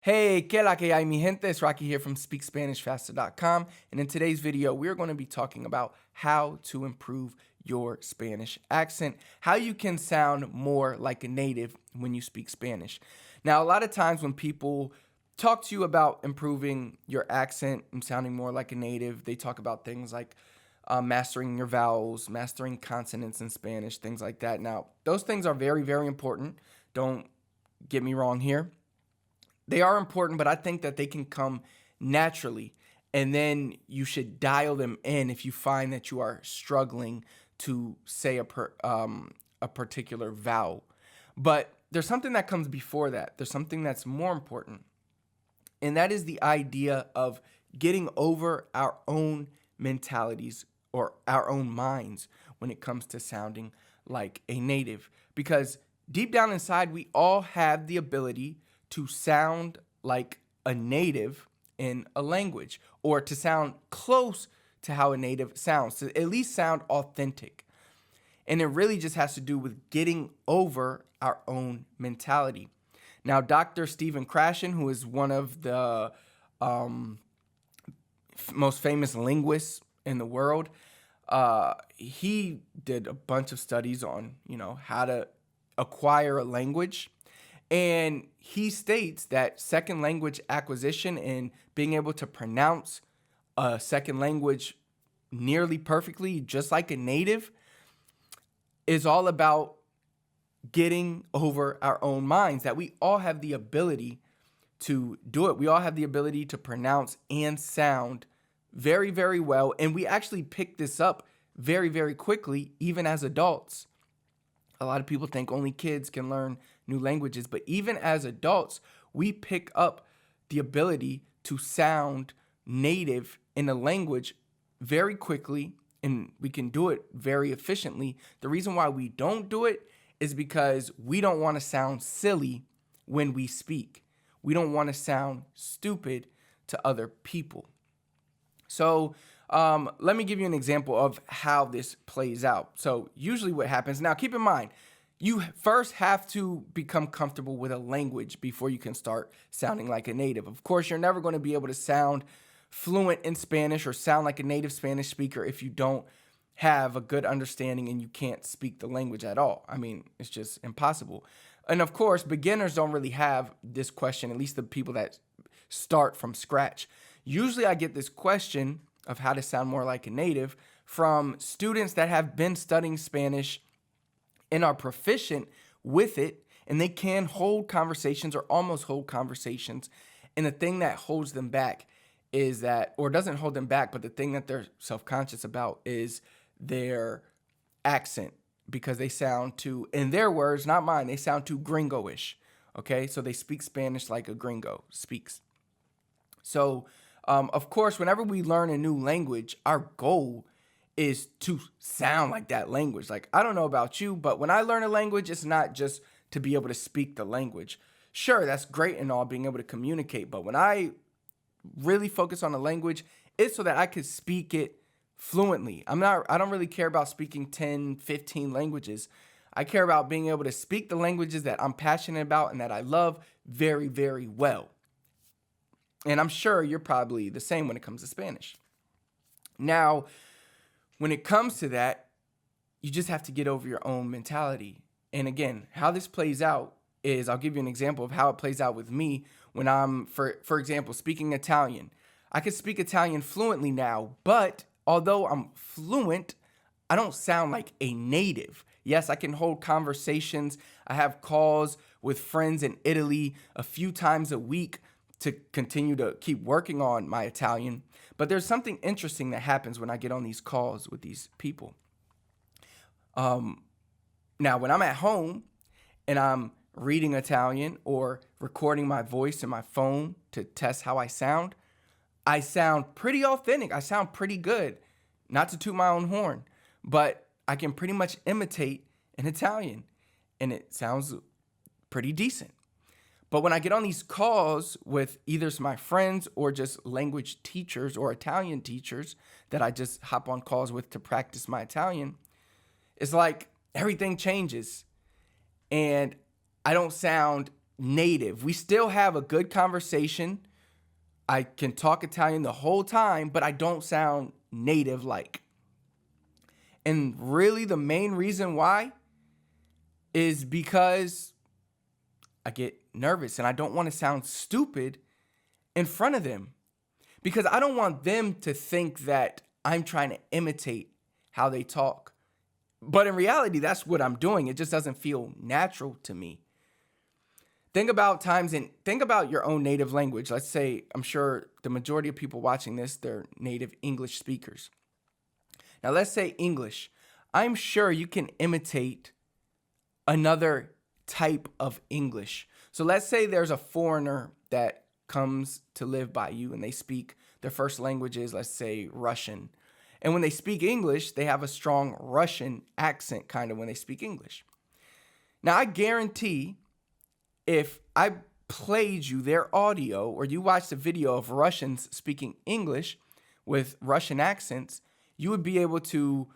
Hey, que la que hay, mi gente? It's Rocky here from SpeakSpanishFaster.com. And in today's video, we're going to be talking about how to improve your Spanish accent, how you can sound more like a native when you speak Spanish. Now, a lot of times when people talk to you about improving your accent and sounding more like a native, they talk about things like mastering your vowels, mastering consonants in Spanish, things like that. Now, those things are very, very important. Don't get me wrong here. They are important, but I think that they can come naturally. And then you should dial them in if you find that you are struggling to say a particular vowel. But there's something that comes before that. There's something that's more important. And that is the idea of getting over our own mentalities or our own minds when it comes to sounding like a native. Because deep down inside, we all have the ability to sound like a native in a language, or to sound close to how a native sounds, to at least sound authentic. And it really just has to do with getting over our own mentality. Now, Dr. Stephen Krashen, who is one of the most famous linguists in the world, he did a bunch of studies on, how to acquire a language. And he states that second language acquisition and being able to pronounce a second language nearly perfectly, just like a native, is all about getting over our own minds, that we all have the ability to do it. We all have the ability to pronounce and sound very, very well. And we actually pick this up very, very quickly, even as adults. A lot of people think only kids can learn new languages, but even as adults, we pick up the ability to sound native in a language very quickly, and we can do it very efficiently. The reason why we don't do it is because we don't want to sound silly when we speak. We don't want to sound stupid to other people. So let me give you an example of how this plays out. So usually what happens, now keep in mind, you first have to become comfortable with a language before you can start sounding like a native. Of course, you're never going to be able to sound fluent in Spanish or sound like a native Spanish speaker if you don't have a good understanding and you can't speak the language at all. I mean, it's just impossible. And of course, beginners don't really have this question, at least the people that start from scratch. Usually I get this question of how to sound more like a native from students that have been studying Spanish and are proficient with it, and they can hold conversations or almost hold conversations. And the thing that holds them back is that, or doesn't hold them back, but the thing that they're self-conscious about is their accent, because they sound too, in their words, not mine, they sound too gringo-ish. Okay, so they speak Spanish like a gringo speaks. So, of course, whenever we learn a new language, our goal is to sound like that language. Like, I don't know about you, but when I learn a language, it's not just to be able to speak the language. Sure, that's great and all, being able to communicate, but when I really focus on a language, it's so that I could speak it fluently. I don't really care about speaking 10, 15 languages. I care about being able to speak the languages that I'm passionate about and that I love very, very well. And I'm sure you're probably the same when it comes to Spanish. Now, when it comes to that, you just have to get over your own mentality. And again, how this plays out is, I'll give you an example of how it plays out with me when I'm, for example, speaking Italian. I can speak Italian fluently now, but although I'm fluent, I don't sound like a native. Yes, I can hold conversations. I have calls with friends in Italy a few times a week to continue to keep working on my Italian. But there's something interesting that happens when I get on these calls with these people. Now, when I'm at home and I'm reading Italian or recording my voice in my phone to test how I sound pretty authentic. I sound pretty good. Not to toot my own horn, but I can pretty much imitate an Italian, and it sounds pretty decent. But when I get on these calls with either my friends or just language teachers or Italian teachers that I just hop on calls with to practice my Italian, it's like everything changes. And I don't sound native. We still have a good conversation. I can talk Italian the whole time, but I don't sound native like. And really the main reason why is because I get nervous and I don't want to sound stupid in front of them. Because I don't want them to think that I'm trying to imitate how they talk. But in reality, that's what I'm doing. It just doesn't feel natural to me. Think about times and think about your own native language. Let's say, I'm sure the majority of people watching this, they're native English speakers. Now, let's say English. I'm sure you can imitate another type of English. So let's say there's a foreigner that comes to live by you and they speak their first language is, let's say, Russian. And when they speak English, they have a strong Russian accent kind of when they speak English. Now, I guarantee if I played you their audio or you watched a video of Russians speaking English with Russian accents, you would be able to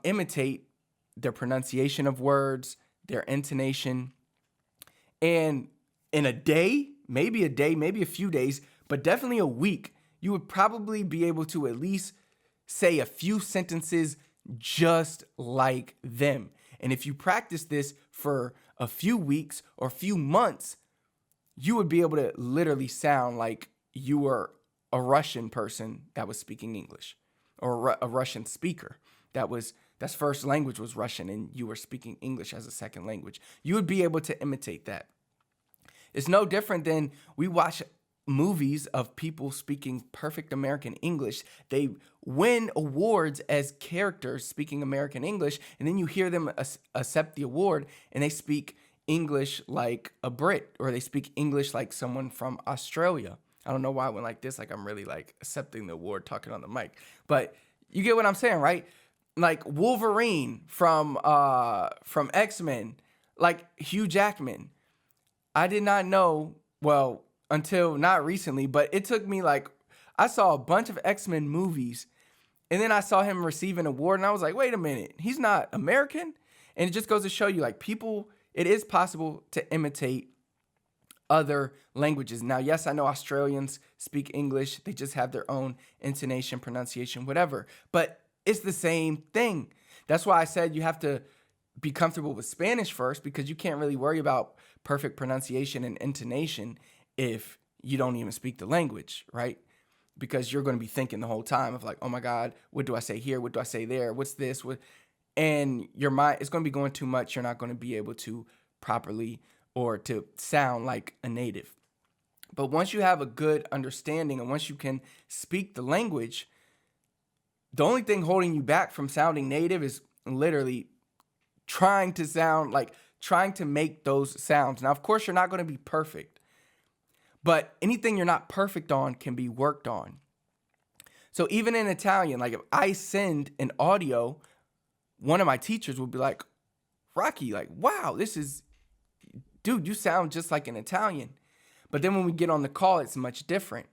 imitate their pronunciation of words, their intonation. And in a day, maybe a few days, but definitely a week, you would probably be able to at least say a few sentences just like them. And if you practice this for a few weeks or a few months, you would be able to literally sound like you were a Russian person that was speaking English, or a Russian speaker that's first language was Russian and you were speaking English as a second language. You would be able to imitate that. It's no different than we watch movies of people speaking perfect American English. They win awards as characters speaking American English, and then you hear them accept the award and they speak English like a Brit, or they speak English like someone from Australia. I don't know why I went like this, like I'm really like accepting the award talking on the mic, but you get what I'm saying, right? Like Wolverine from X-Men, like Hugh Jackman. I did not know, well, until not recently, but it took me I saw a bunch of X-Men movies and then I saw him receive an award and I was like, wait a minute, he's not American? And it just goes to show you people, it is possible to imitate other languages. Now, yes, I know Australians speak English. They just have their own intonation, pronunciation, whatever, but it's the same thing. That's why I said you have to be comfortable with Spanish first, because you can't really worry about perfect pronunciation and intonation if you don't even speak the language, right? Because you're going to be thinking the whole time of oh my God, what do I say here? What do I say there? What's this? And your mind is going to be going too much. You're not going to be able to properly or to sound like a native. But once you have a good understanding and once you can speak the language, the only thing holding you back from sounding native is literally trying to make those sounds. Now, of course, you're not going to be perfect, but anything you're not perfect on can be worked on. So even in Italian, if I send an audio, one of my teachers would be like, Rocky, wow, dude, you sound just like an Italian. But then when we get on the call, it's much different.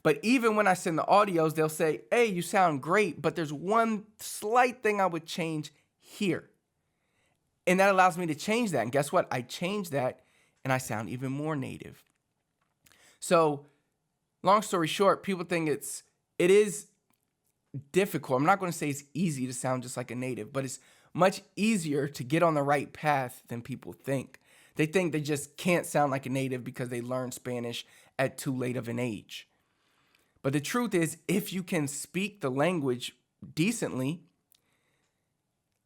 But even when I send the audios, they'll say, hey, you sound great, but there's one slight thing I would change here. And that allows me to change that. And guess what? I change that and I sound even more native. So long story short, people think it is difficult. I'm not going to say it's easy to sound just like a native, but it's much easier to get on the right path than people think. They think they just can't sound like a native because they learned Spanish at too late of an age. But the truth is, if you can speak the language decently,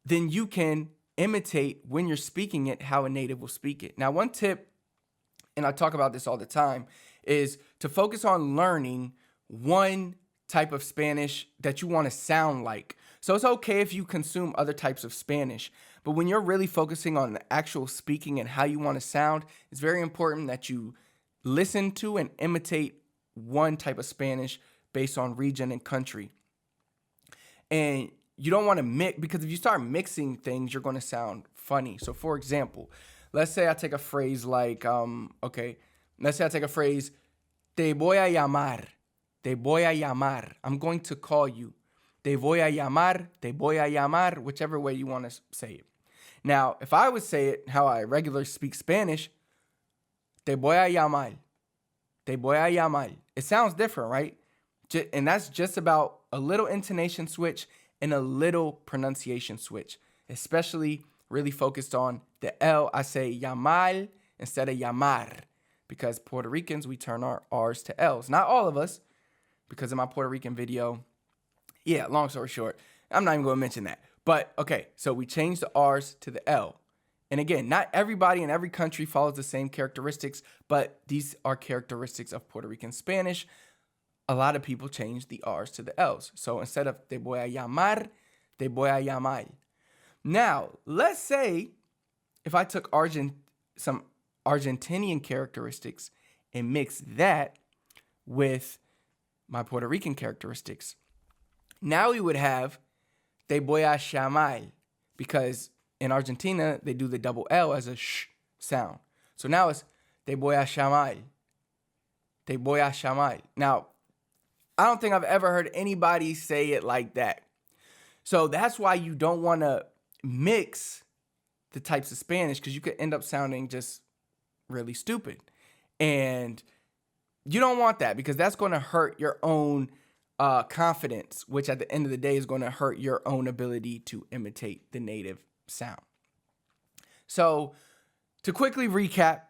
then you can imitate when you're speaking it how a native will speak it. Now, one tip, and I talk about this all the time, is to focus on learning one type of Spanish that you want to sound like. So it's okay if you consume other types of Spanish, but when you're really focusing on the actual speaking and how you want to sound, it's very important that you listen to and imitate one type of Spanish based on region and country. And you don't want to mix, because if you start mixing things, you're going to sound funny. So for example, let's say I take a phrase let's say I take a phrase, te voy a llamar, te voy a llamar. I'm going to call you. Te voy a llamar, whichever way you want to say it. Now, if I would say it how I regularly speak Spanish, Te voy a llamar. Te voy a llamar. It sounds different, right? And that's just about a little intonation switch and a little pronunciation switch, especially really focused on the L. I say llamar instead of llamar because Puerto Ricans, we turn our R's to L's. Not all of us, because in my Puerto Rican video, yeah, long story short, I'm not even going to mention that. But okay, so we changed the R's to the L. And again, not everybody in every country follows the same characteristics, but these are characteristics of Puerto Rican Spanish. A lot of people change the R's to the L's. So instead of te voy a llamar, te voy a llamar. Now, let's say if I took some Argentinian characteristics and mixed that with my Puerto Rican characteristics. Now we would have te voy a llamar, because in Argentina, they do the double L as a sh sound. So now it's te voy a llamar. Te voy a llamar. Now, I don't think I've ever heard anybody say it like that. So that's why you don't want to mix the types of Spanish, because you could end up sounding just really stupid. And you don't want that, because that's going to hurt your own confidence, which at the end of the day is going to hurt your own ability to imitate the native sound. So to quickly recap,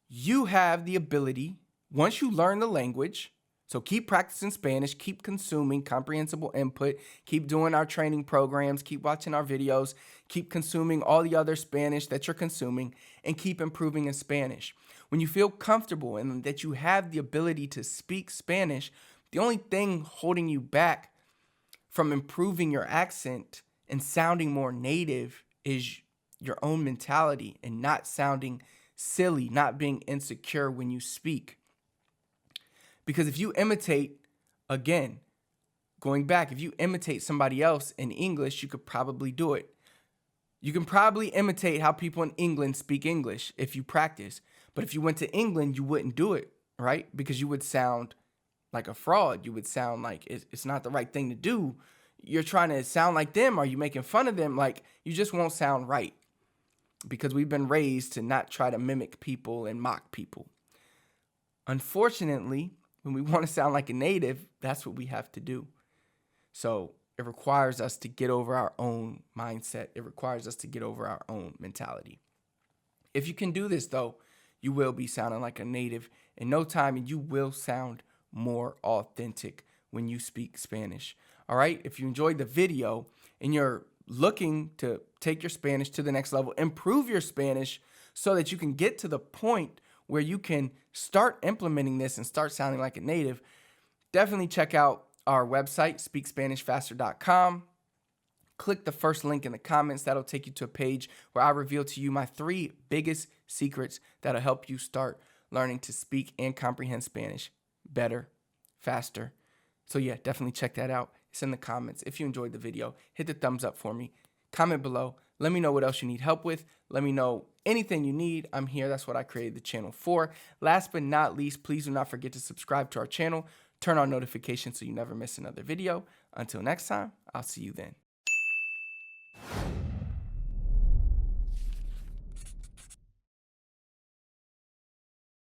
you have the ability, once you learn the language, so keep practicing Spanish, keep consuming comprehensible input, keep doing our training programs, keep watching our videos, keep consuming all the other Spanish that you're consuming, and keep improving in Spanish. When you feel comfortable and that you have the ability to speak Spanish, the only thing holding you back from improving your accent and sounding more native is your own mentality and not sounding silly, not being insecure when you speak. Because if you imitate, again, going back, if you imitate somebody else in English, you could probably do it. You can probably imitate how people in England speak English if you practice. But if you went to England, you wouldn't do it, right? Because you would sound like a fraud. You would sound like it's not the right thing to do. You're trying to sound like them. Are you making fun of them? Like, you just won't sound right, because we've been raised to not try to mimic people and mock people. Unfortunately, when we want to sound like a native, that's what we have to do. So it requires us to get over our own mindset. It requires us to get over our own mentality. If you can do this, though, you will be sounding like a native in no time, and you will sound more authentic when you speak Spanish. All right? If you enjoyed the video and you're looking to take your Spanish to the next level, improve your Spanish so that you can get to the point where you can start implementing this and start sounding like a native, definitely check out our website, speakspanishfaster.com. Click the first link in the comments. That'll take you to a page where I reveal to you my 3 biggest secrets that'll help you start learning to speak and comprehend Spanish better, faster. So yeah, definitely check that out. It's in the comments. If you enjoyed the video, hit the thumbs up for me. Comment below. Let me know what else you need help with. Let me know anything you need. I'm here. That's what I created the channel for. Last but not least, please do not forget to subscribe to our channel. Turn on notifications so you never miss another video. Until next time, I'll see you then.